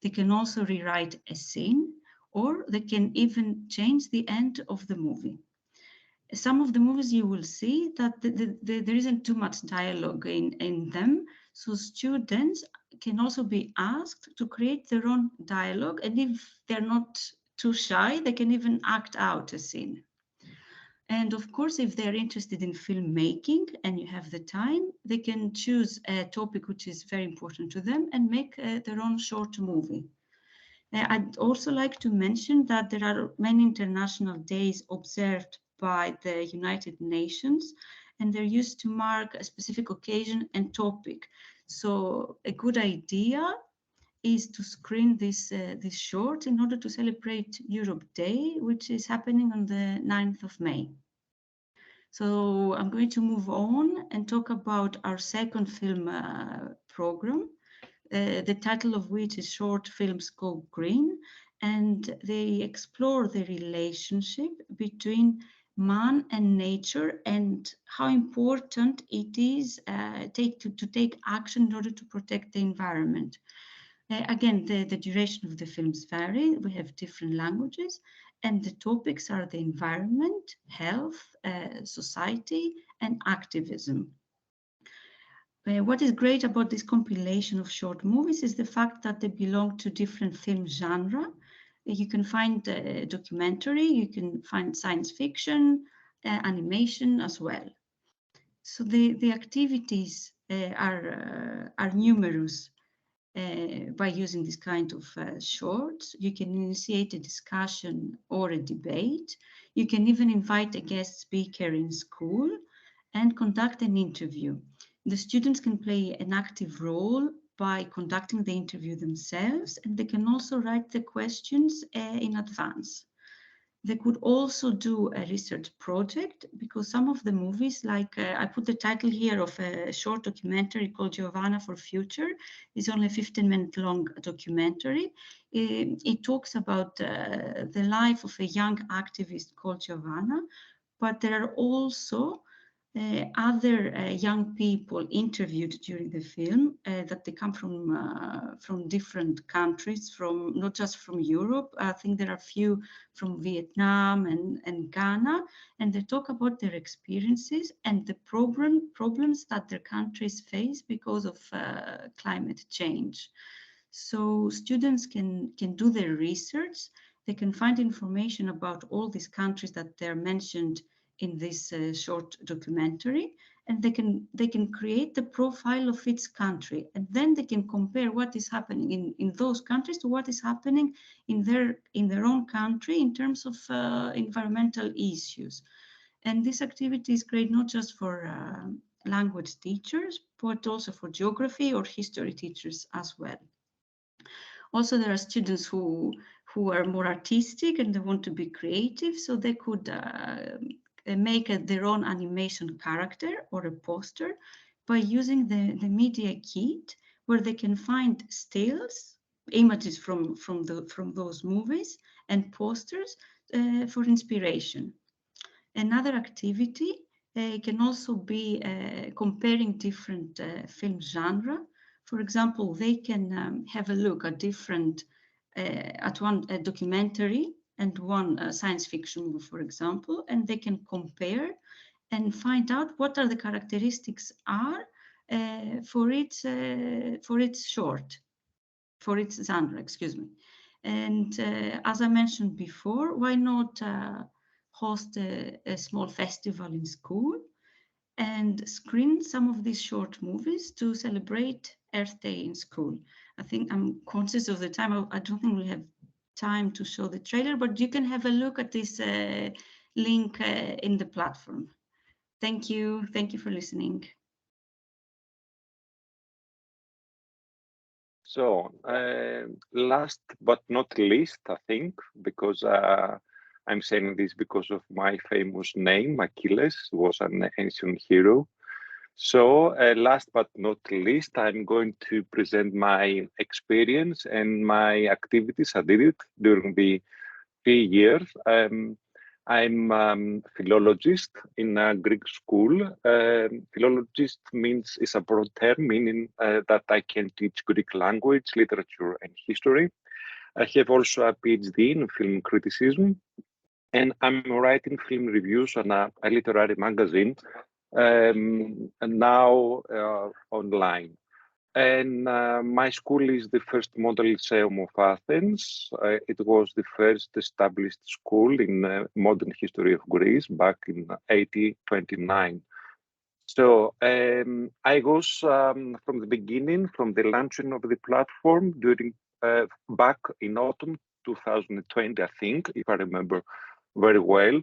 They can also rewrite a scene, or they can even change the end of the movie. Some of the movies you will see that there isn't too much dialogue in them. So students can also be asked to create their own dialogue. And if they're not too shy, they can even act out a scene. And of course, if they're interested in filmmaking and you have the time, they can choose a topic which is very important to them and make their own short movie. I'd also like to mention that there are many international days observed by the United Nations, and they're used to mark a specific occasion and topic. So a good idea is to screen this short in order to celebrate Europe Day, which is happening on the 9th of May. So I'm going to move on and talk about our second film program, the title of which is Short Films Go Green, and they explore the relationship between man and nature and how important it is to take action in order to protect the environment. Again, the duration of the films vary. We have different languages, and the topics are the environment, health, society, and activism. What is great about this compilation of short movies is the fact that they belong to different film genre. You can find documentary, you can find science fiction, animation as well. So the activities are numerous. By using this kind of shorts, you can initiate a discussion or a debate. You can even invite a guest speaker in school and conduct an interview. The students can play an active role by conducting the interview themselves, and they can also write the questions in advance. They could also do a research project because some of the movies, like I put the title here of a short documentary called Giovanna for Future, is only a 15-minute long documentary. It talks about the life of a young activist called Giovanna, but there are also other young people interviewed during the film that they come from different countries, from not just from Europe. I think there are a few from Vietnam and Ghana, and they talk about their experiences and the problems that their countries face because of climate change. So students can do their research. They can find information about all these countries that they're mentioned in this short documentary, and they can create the profile of each country, and then they can compare what is happening in those countries to what is happening in their own country in terms of environmental issues. And this activity is great not just for language teachers, but also for geography or history teachers as well. Also, there are students who are more artistic and they want to be creative, so they could make their own animation character or a poster by using the media kit, where they can find stills, images from those movies, and posters for inspiration. Another activity can also be comparing different film genre. For example, they can have a look at different, at one documentary and one science fiction movie, for example, and they can compare and find out what are the characteristics are for its short, for its genre, excuse me. And as I mentioned before, why not host a small festival in school and screen some of these short movies to celebrate Earth Day in school? I think I'm conscious of the time. I don't think we have time to show the trailer, but you can have a look at this link in the platform. Thank you. Thank you for listening. So, last but not least, I think, because I'm saying this because of my famous name, Achilles was an ancient hero. So, last but not least, I'm going to present my experience and my activities I did it during the 3 years. I'm a philologist in a Greek school. Philologist is a broad term, meaning that I can teach Greek language, literature, and history. I have also a PhD in film criticism, and I'm writing film reviews on a literary magazine, and now online. And my school is the first model lyceum of Athens. It was the first established school in modern history of Greece back in 1829. So I was from the beginning, from the launching of the platform during back in autumn 2020, I think, if I remember very well.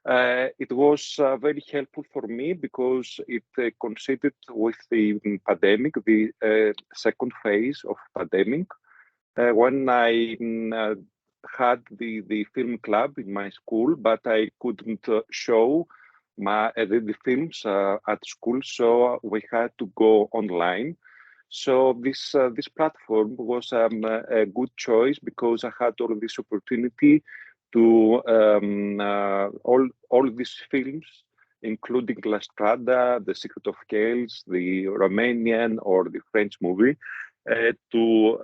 It was very helpful for me because it coincided with the pandemic, the second phase of pandemic, when I had the film club in my school, but I couldn't show the films at school, so we had to go online. So this platform was a good choice because I had all this opportunity to all these films, including La Strada, The Secret of Kells, the Romanian or the French movie, to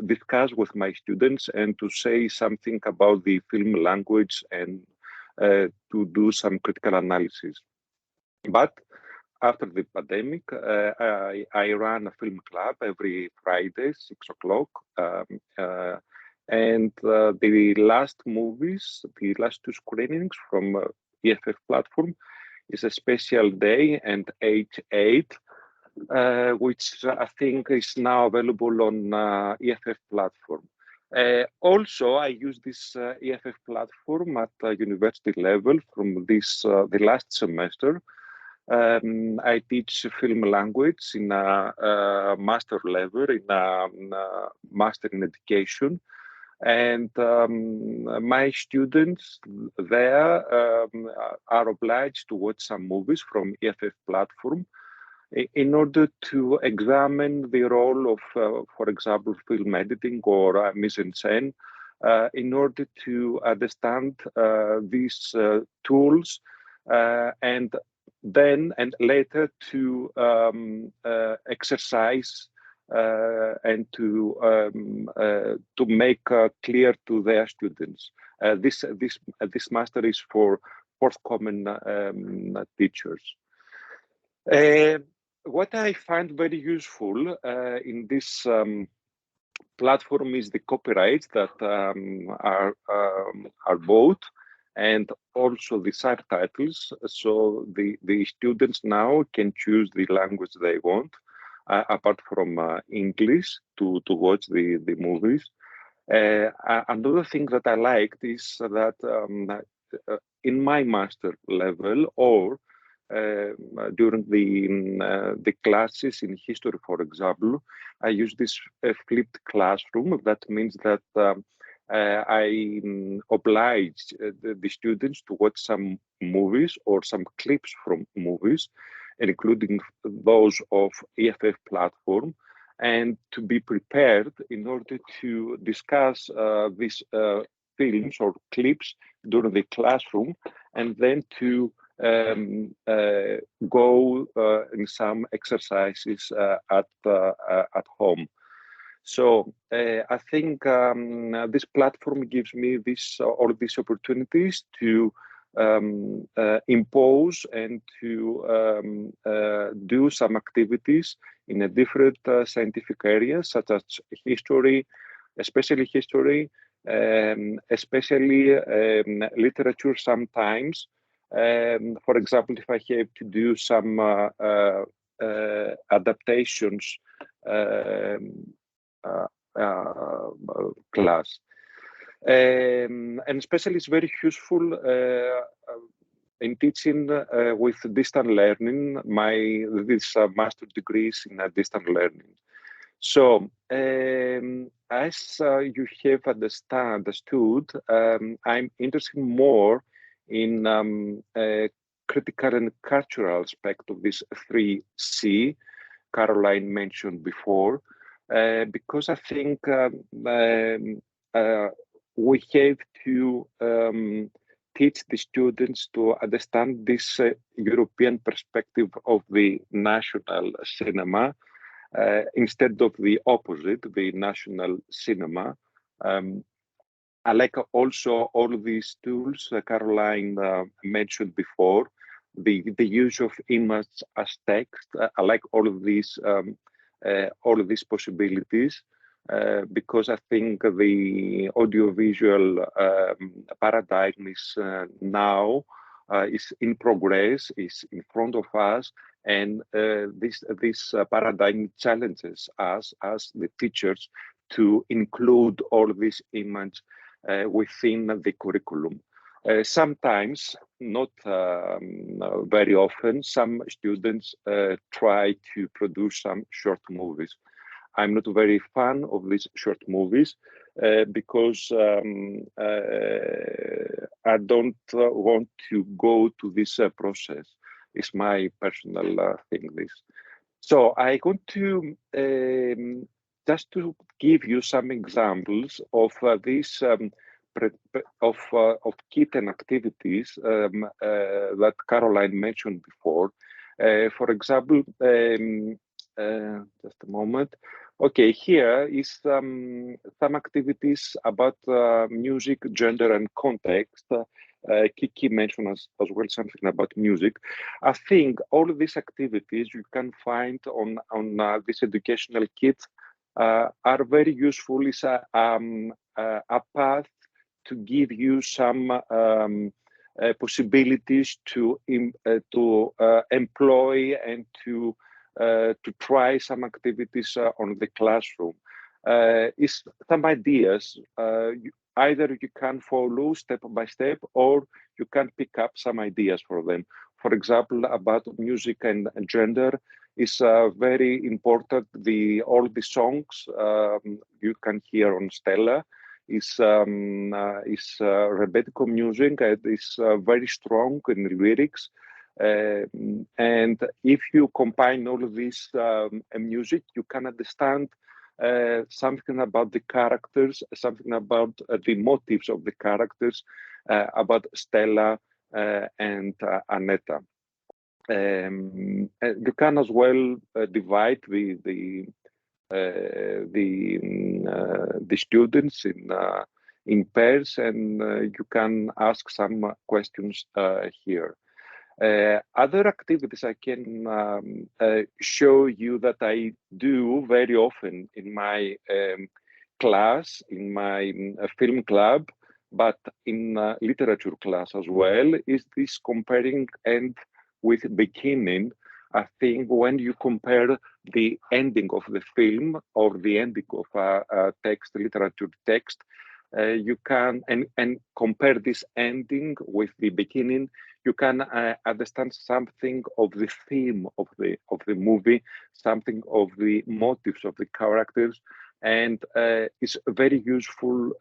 discuss with my students and to say something about the film language and to do some critical analysis. But after the pandemic, I ran a film club every Friday, 6 o'clock. And the last movies, the last two screenings from EFF platform is a special day and H8, which I think is now available on EFF platform. Also, I use this EFF platform at university level from this the last semester. I teach film language in a master level, in a master in education. And my students there are obliged to watch some movies from EFF platform. in order to examine the role of, for example, film editing or mise-en-scène, in order to understand these tools and then and later to exercise and to make clear to their students. This master is for forthcoming teachers. What I find very useful in this platform is the copyrights that are both, and also the subtitles. So the students now can choose the language they want, apart from English, to watch the movies. Another thing that I liked is that in my master level or during the classes in history, for example, I use this flipped classroom. That means that I oblige the students to watch some movies or some clips from movies, including those of EFF platform, and to be prepared in order to discuss these films or clips during the classroom, and then to go in some exercises at home. So I think this platform gives me all these opportunities to impose and to do some activities in a different scientific areas, such as history, especially history, especially literature sometimes. For example, if I have to do some adaptations class. And especially it's very useful in teaching with distant learning. This master degree is in distant learning. So as you have understood, I'm interested more in critical and cultural aspect of this 3C Caroline mentioned before, because I think we have to teach the students to understand this European perspective of the national cinema instead of the opposite, the national cinema. I like also all of these tools Caroline mentioned before, the use of image as text. I like all of these possibilities because I think the audiovisual paradigm is now is in progress, is in front of us, and this paradigm challenges us as the teachers to include all this image within the curriculum. Sometimes, not very often, some students try to produce some short movies. I'm not a very fan of these short movies because I don't want to go to this process. It's my personal thing, this. So I want to just to give you some examples of these of kitten activities that Caroline mentioned before. For example, just a moment. Okay, here is some activities about music, gender, and context. Kiki mentioned as well something about music. I think all of these activities you can find on this educational kit are very useful. It's a path to give you some possibilities to employ and to try some activities on the classroom. It's some ideas. Either you can follow step by step, or you can pick up some ideas for them. For example, about music and gender is very important. All the songs you can hear on Stella is rebetiko music. It is very strong in lyrics. And if you combine all of this music, you can understand something about the characters, something about the motives of the characters, about Stella and Annetta. You can as well divide the students in pairs, and you can ask some questions here. Other activities I can show you that I do very often in my class, in my film club, but in literature class as well, is this comparing end with beginning. I think when you compare the ending of the film or the ending of a text, literature text, you can and compare this ending with the beginning, you can understand something of the theme of the movie, something of the motives of the characters, and it's a very useful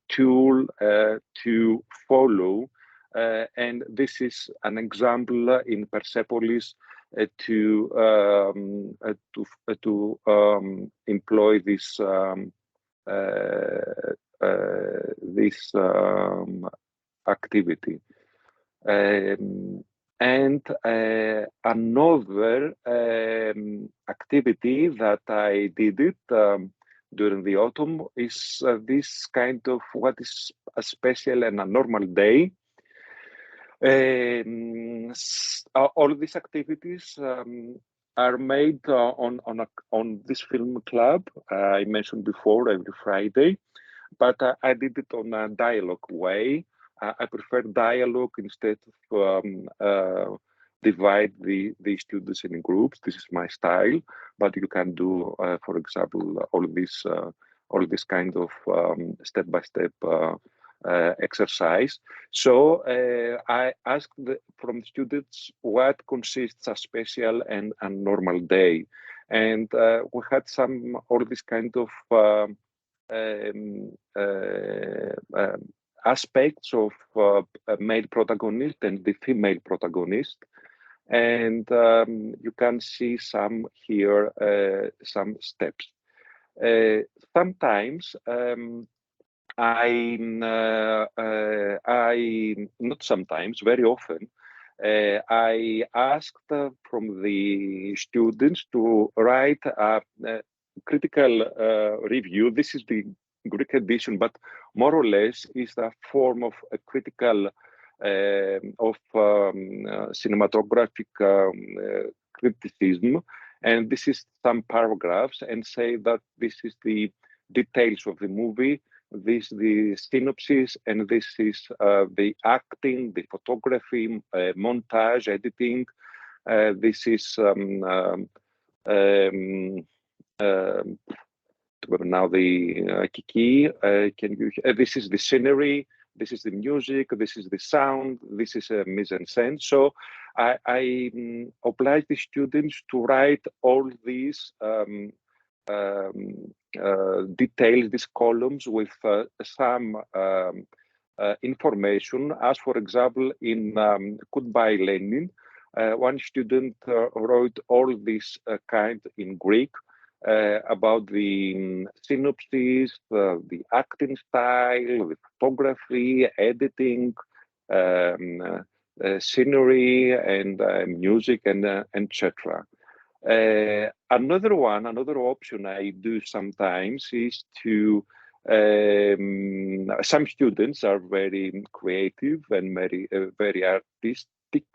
tool to follow. And this is an example in Persepolis to employ this activity. And another activity that I did it during the autumn is this kind of what is a special and a normal day. All these activities are made on this film club I mentioned before every Friday, but I did it on a dialogue way. I prefer dialogue instead of divide the students in groups. This is my style, but you can do, for example, all this kind of step-by-step exercise. So I asked from the students what consists a special and a normal day, and we had all this kind of aspects of a male protagonist and the female protagonist, and you can see some here, some steps. Sometimes not sometimes, very often, I asked from the students to write a critical review. This is the Greek edition, but more or less is a form of a critical of cinematographic criticism, and this is some paragraphs, and say that this is the details of the movie, this is the synopsis, and this is the acting, the photography, montage, editing. This is now the Kiki. Can you? This is the scenery. This is the music. This is the sound. This is a mise en scène. So I oblige the students to write all these details, these columns with some information. As for example, in Goodbye Lenin, one student wrote all this kind in Greek about the synopsis, the acting style, the photography, editing, scenery, and music, and etc. Another option I do sometimes is to, some students are very creative and very artistic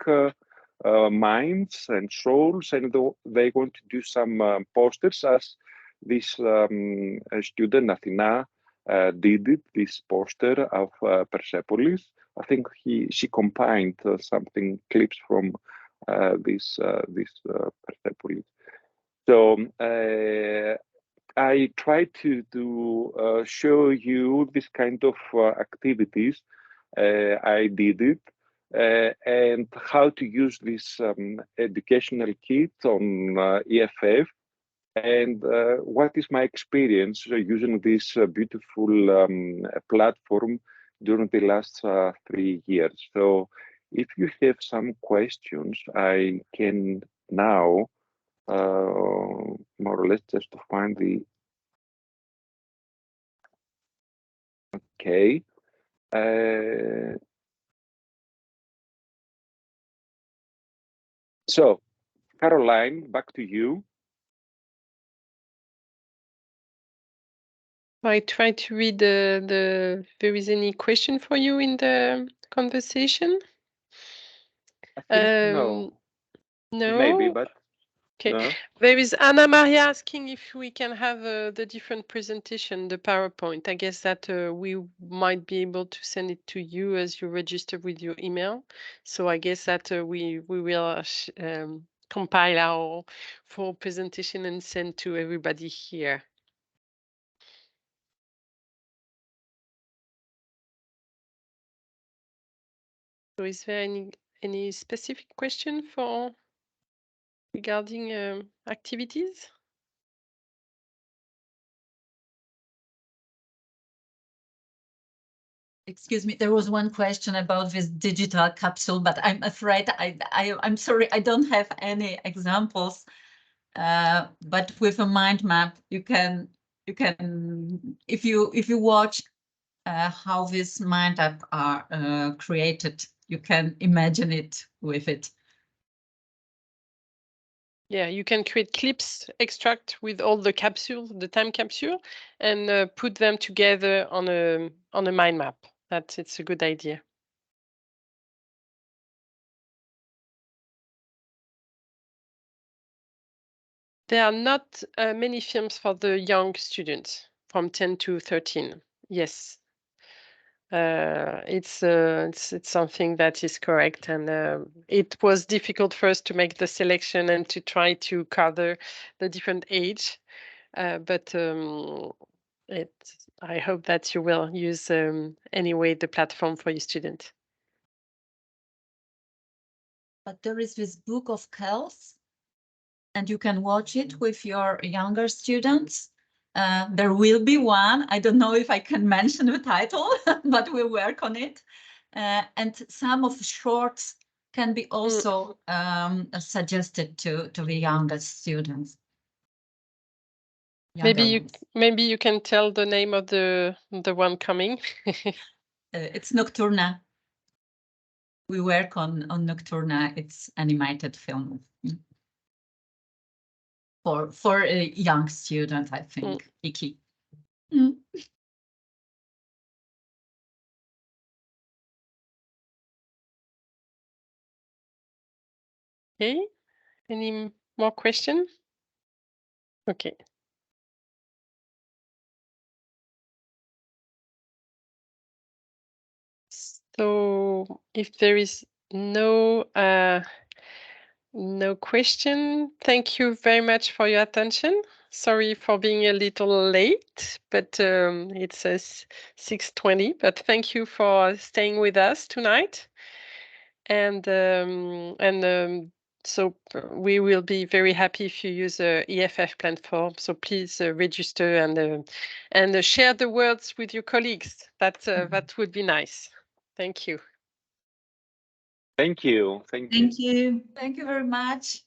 minds and souls, and they want to do some posters, as this student Athena did it, this poster of Persepolis. I think she combined something clips from this Persepolis. So I try to show you this kind of activities. I did it. And how to use this educational kit on EFF, and what is my experience using this beautiful platform during the last 3 years. So If you have some questions, I can now more or less just to find the okay. So, Caroline, back to you. I try to read if there is any question for you in the conversation. I think no. No. Maybe, but okay. no. There is Anna Maria asking if we can have the different presentation, the PowerPoint. I guess that we might be able to send it to you as you register with your email. So I guess that we will compile our full presentation and send to everybody here. So is there any specific question for regarding activities? Excuse me, there was one question about this digital capsule, but I'm afraid I'm sorry, I don't have any examples. But with a mind map, you can if you watch how this mind map are created, you can imagine it with it. Yeah, you can create clips, extract with all the capsules, the time capsule, and put them together on a mind map. It's a good idea. There are not many films for the young students from 10 to 13. Yes. It's something that is correct, and it was difficult for us to make the selection and to try to cover the different age. But I hope that you will use anyway the platform for your student. But there is this book of Kells, and you can watch it with your younger students. There will be one. I don't know if I can mention the title, but we'll work on it. And some of the shorts can be also suggested to the younger students. Maybe you can tell the name of the one coming. It's Nocturna. We work on Nocturna. It's animated film for a young student, I think. Iki. Okay. Any more questions? Okay. So if there is no question, thank you very much for your attention. Sorry for being a little late, but it's 6:20. But thank you for staying with us tonight. And so we will be very happy if you use the EFF platform. So please register and share the words with your colleagues. That would be nice. Thank you. Thank you. Thank you. Thank you very much.